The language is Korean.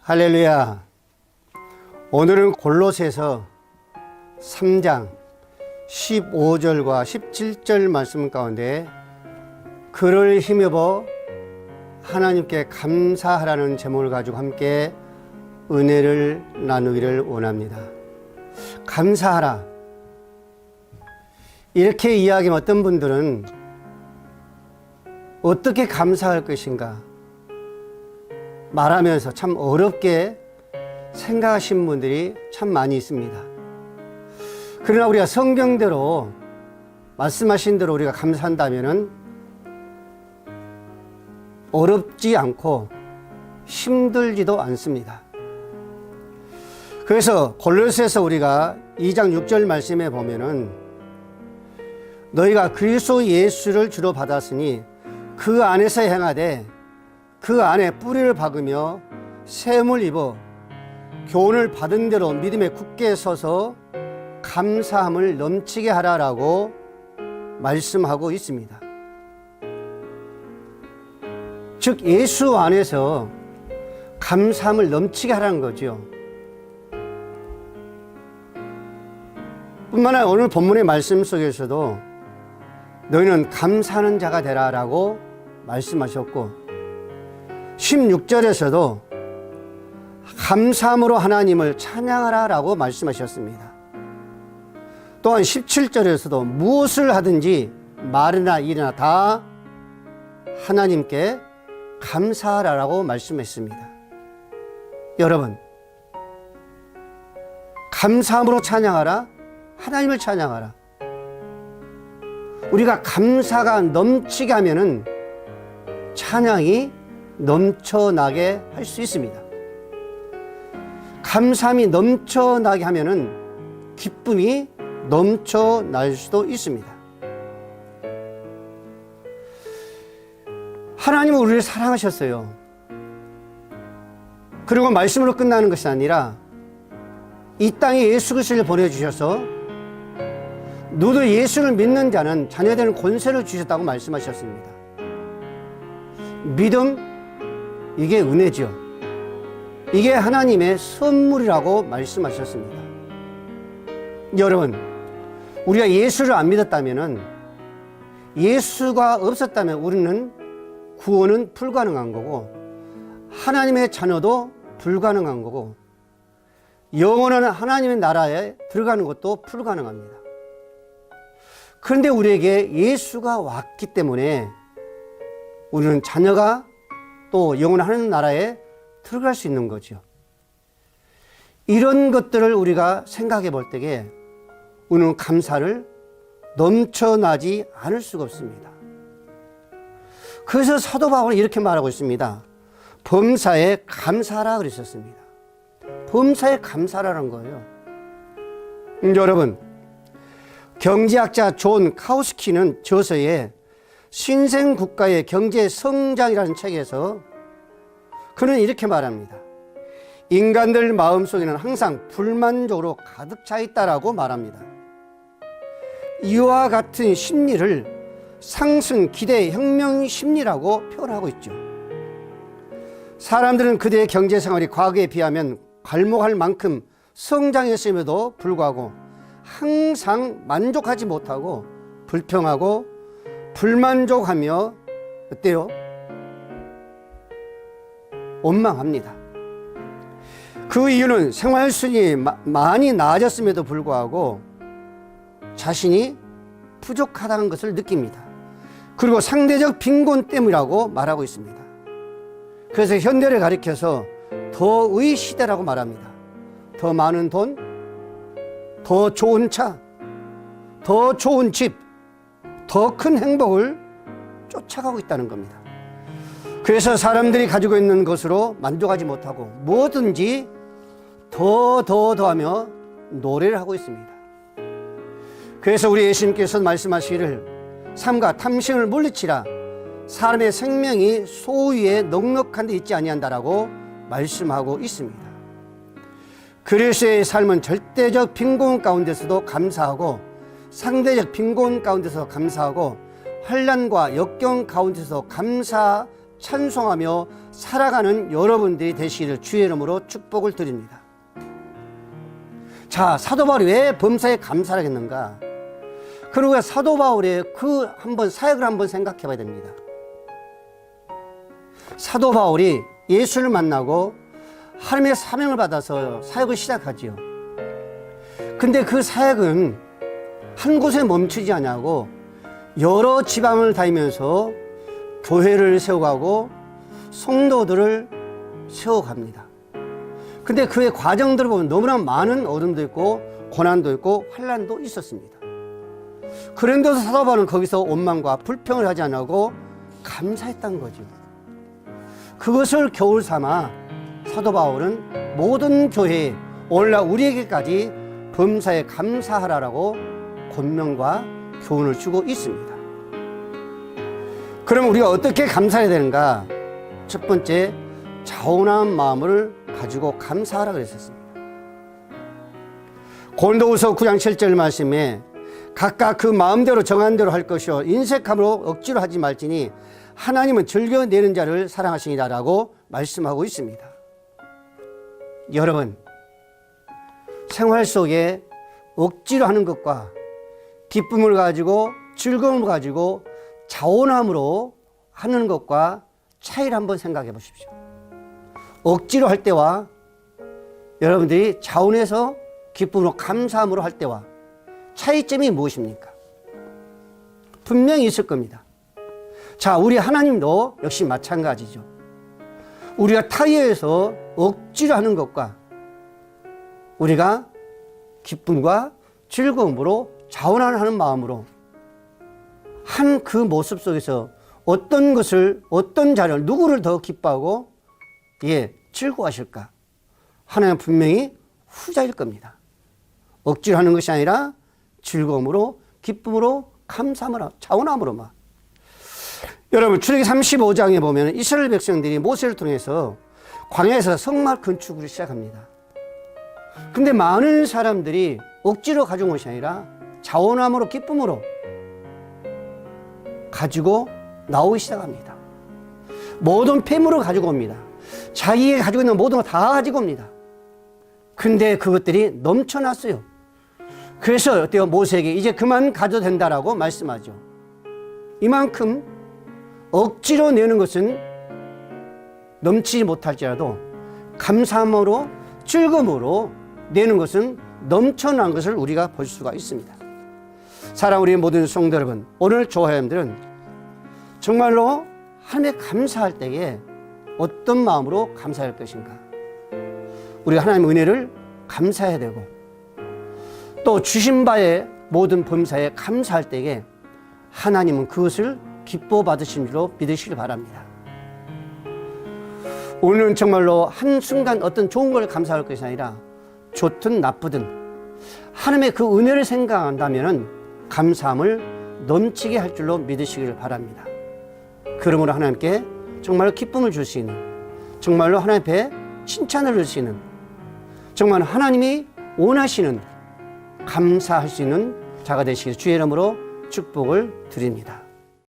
할렐루야. 오늘은 골로새서 3장 15절과 17절 말씀 가운데 그를 힘입어 하나님께 감사하라는 제목을 가지고 함께 은혜를 나누기를 원합니다. 감사하라. 이렇게 이야기하면 어떤 분들은 어떻게 감사할 것인가 말하면서 참 어렵게 생각하시는 분들이 참 많이 있습니다. 그러나 우리가 성경대로 말씀하신 대로 우리가 감사한다면은 어렵지 않고 힘들지도 않습니다. 그래서 골로새서 우리가 2장 6절 말씀에 보면은 너희가 그리스도 예수를 주로 받았으니 그 안에서 행하되 그 안에 뿌리를 박으며 샘을 입어 교훈을 받은 대로 믿음에 굳게 서서 감사함을 넘치게 하라라고 말씀하고 있습니다. 즉 예수 안에서 감사함을 넘치게 하라는 거죠. 뿐만 아니라 오늘 본문의 말씀 속에서도 너희는 감사하는 자가 되라라고 말씀하셨고 16절에서도 감사함으로 하나님을 찬양하라라고 말씀하셨습니다. 또한 17절에서도 무엇을 하든지 말이나 일이나 다 하나님께 감사하라라고 말씀했습니다. 여러분, 감사함으로 찬양하라, 하나님을 찬양하라. 우리가 감사가 넘치게 하면은 찬양이 넘쳐나게 할 수 있습니다. 감사함이 넘쳐나게 하면은 기쁨이 넘쳐날 수도 있습니다. 하나님은 우리를 사랑하셨어요. 그리고 말씀으로 끝나는 것이 아니라 이 땅에 예수 그리스도를 보내주셔서 누구도 예수를 믿는 자는 자녀되는 권세를 주셨다고 말씀하셨습니다. 믿음, 이게 은혜죠. 이게 하나님의 선물이라고 말씀하셨습니다. 여러분, 우리가 예수를 안 믿었다면, 예수가 없었다면 우리는 구원은 불가능한 거고 하나님의 자녀도 불가능한 거고 영원한 하나님의 나라에 들어가는 것도 불가능합니다. 그런데 우리에게 예수가 왔기 때문에 우리는 자녀가 또 영원한 하나님 나라에 들어갈 수 있는 거죠. 이런 것들을 우리가 생각해 볼 때에 우리는 감사를 넘쳐나지 않을 수가 없습니다. 그래서 사도 바울은 이렇게 말하고 있습니다. 범사에 감사하라 그랬었습니다. 범사에 감사라는 거예요. 여러분, 경제학자 존 카우스키는 저서에 신생국가의 경제 성장이라는 책에서 그는 이렇게 말합니다. 인간들 마음속에는 항상 불만족으로 가득 차 있다라고 말합니다. 이와 같은 심리를 상승, 기대, 혁명 심리라고 표현하고 있죠. 사람들은 그들의 경제 생활이 과거에 비하면 괄목할 만큼 성장했음에도 불구하고 항상 만족하지 못하고 불평하고 불만족하며 어때요? 원망합니다. 그 이유는 생활 수준이 많이 나아졌음에도 불구하고 자신이 부족하다는 것을 느낍니다. 그리고 상대적 빈곤 때문이라고 말하고 있습니다. 그래서 현대를 가리켜서 더의 시대라고 말합니다. 더 많은 돈, 더 좋은 차, 더 좋은 집, 더 큰 행복을 쫓아가고 있다는 겁니다. 그래서 사람들이 가지고 있는 것으로 만족하지 못하고 뭐든지 더 하며 노래를 하고 있습니다. 그래서 우리 예수님께서 말씀하시기를 삼가 탐심을 물리치라 사람의 생명이 소위에 넉넉한 데 있지 아니한다라고 말씀하고 있습니다. 그리스도의 삶은 절대적 빈곤 가운데서도 감사하고 상대적 빈곤 가운데서 감사하고 환난과 역경 가운데서 감사 찬송하며 살아가는 여러분들이 되시기를 주의 이름으로 축복을 드립니다. 자, 사도 바울이 왜 범사에 감사를 했는가? 그리고 사도 바울의 그 한번 사역을 한번 생각해 봐야 됩니다. 사도 바울이 예수를 만나고 하나님의 사명을 받아서 사역을 시작하지요. 근데 그 사역은 한 곳에 멈추지 않냐고 여러 지방을 다니면서 교회를 세워가고 성도들을 세워갑니다. 근데 그의 과정들을 보면 너무나 많은 어려움도 있고 고난도 있고 환난도 있었습니다. 그런데도 사도 바울은 거기서 원망과 불평을 하지 않고 감사했던 거죠. 그것을 교훈 삼아 사도 바울은 모든 교회에 오늘날 우리에게까지 범사에 감사하라라고 권면과 교훈을 주고 있습니다. 그럼 우리가 어떻게 감사해야 되는가? 첫 번째, 자원한 마음을 가지고 감사하라 그랬었습니다. 고린도후서 9장 7절 말씀에 각각 그 마음대로 정한 대로 할 것이요 인색함으로 억지로 하지 말지니 하나님은 즐겨내는 자를 사랑하시니라라고 말씀하고 있습니다. 여러분, 생활 속에 억지로 하는 것과 기쁨을 가지고 즐거움을 가지고 자원함으로 하는 것과 차이를 한번 생각해 보십시오. 억지로 할 때와 여러분들이 자원해서 기쁨으로 감사함으로 할 때와 차이점이 무엇입니까? 분명히 있을 겁니다. 자, 우리 하나님도 역시 마찬가지죠. 우리가 타의에서 억지로 하는 것과 우리가 기쁨과 즐거움으로 자원하는 마음으로 한 그 모습 속에서 어떤 것을, 어떤 자를, 누구를 더 기뻐하고 즐거워하실까? 하나님은 분명히 후자일 겁니다. 억지로 하는 것이 아니라 즐거움으로, 기쁨으로, 감사함으로, 자원함으로만. 여러분, 출애기 35장에 보면 이스라엘 백성들이 모세를 통해서 광야에서 성막 건축을 시작합니다. 근데 많은 사람들이 억지로 가져온 것이 아니라 자원함으로, 기쁨으로 가지고 나오기 시작합니다. 모든 폐물을 가지고 옵니다. 자기가 가지고 있는 모든 거 다 가지고 옵니다. 근데 그것들이 넘쳐났어요. 그래서 어때요? 모세에게 이제 그만 가져도 된다라고 말씀하죠. 이만큼 억지로 내는 것은 넘치지 못할지라도 감사함으로 즐거움으로 내는 것은 넘쳐난 것을 우리가 볼 수가 있습니다. 사랑 우리 모든 성도 여러분, 오늘 조화염들은 정말로 하나님에 감사할 때에 어떤 마음으로 감사할 것인가? 우리가 하나님의 은혜를 감사해야 되고 또 주신 바의 모든 범사에 감사할 때에 하나님은 그것을 기뻐 받으신 줄로 믿으시길 바랍니다. 오늘은 정말로 한순간 어떤 좋은 걸 감사할 것이 아니라 좋든 나쁘든 하나님의 그 은혜를 생각한다면 감사함을 넘치게 할 줄로 믿으시길 바랍니다. 그러므로 하나님께 정말로 기쁨을 줄 수 있는, 정말로 하나님 앞에 칭찬을 줄 수 있는, 정말 하나님이 원하시는 감사할 수 있는 자가 되시길 주의 이름으로 축복을 드립니다.